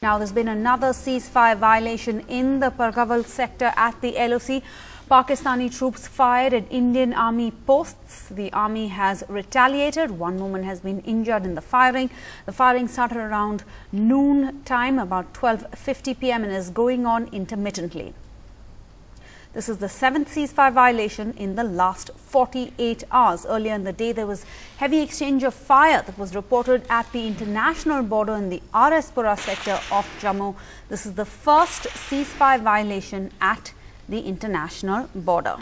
Now, there's been another ceasefire violation in the Pargawal sector at the LOC. Pakistani troops fired at Indian Army posts. The army has retaliated. One woman has been injured in the firing. The firing started around noon time, about 12:50 p.m. and is going on intermittently. This is the 7th ceasefire violation in the last 48 hours. Earlier in the day, there was heavy exchange of fire that was reported at the international border in the Pura sector of Jammu. This is the first ceasefire violation at the international border.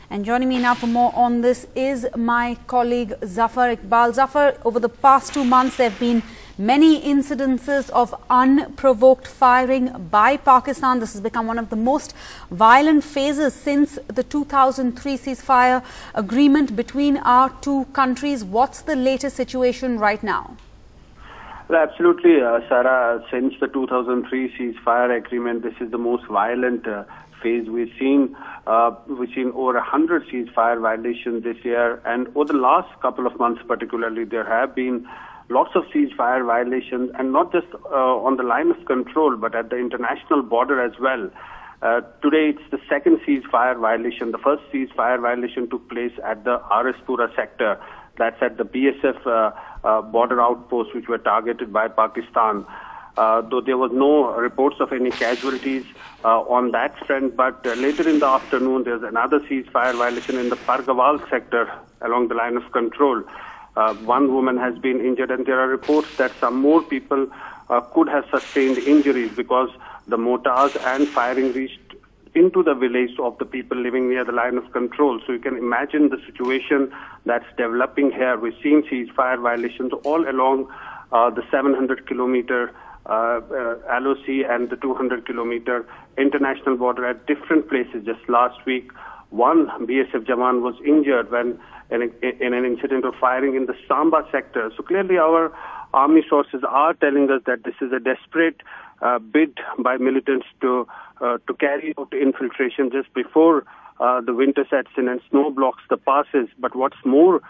And joining me now for more on this is my colleague Zafar Iqbal. Zafar, over the past 2 months, there have been many incidences of unprovoked firing by Pakistan. This has become one of the most violent phases since the 2003 ceasefire agreement between our two countries. What's the latest situation right now? Well, absolutely, Sarah. Since the 2003 ceasefire agreement, this is the most violent phase we've seen. We've seen over 100 ceasefire violations this year, and over the last couple of months particularly, there have been lots of ceasefire violations, and not just on the line of control, but at the international border as well. Today, it's the second ceasefire violation. The first ceasefire violation took place at the Pura sector. That's at the BSF border outposts, which were targeted by Pakistan. Though there was no reports of any casualties on that front, but later in the afternoon, there's another ceasefire violation in the Pargawal sector along the line of control. One woman has been injured, and there are reports that some more people could have sustained injuries because the mortars and firing reached into the village of the people living near the line of control. So you can imagine the situation that's developing here. We're seeing ceasefire violations all along the 700-kilometer LOC and the 200-kilometer international border at different places. Just last week, one BSF Jawan was injured when in an incident of firing in the Samba sector. So clearly our army sources are telling us that this is a desperate bid by militants to carry out infiltration just before the winter sets in and snow blocks the passes. But what's more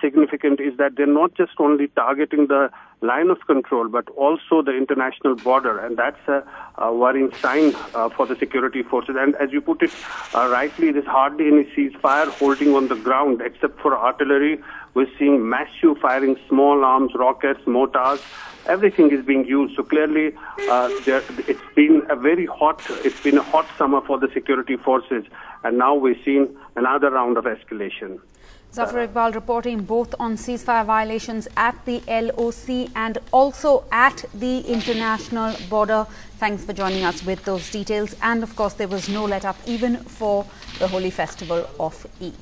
significant is that they're not just only targeting the line of control, but also the international border. And that's a worrying sign for the security forces. And as you put it rightly, there's hardly any ceasefire holding on the ground except for artillery. We're seeing massive firing, small arms, rockets, mortars. Everything is being used. So clearly, it's been a hot summer for the security forces, and now we're seeing another round of escalation. Zafar Iqbal reporting both on ceasefire violations at the LOC and also at the international border. Thanks for joining us with those details. And of course, there was no let up even for the holy festival of Eid.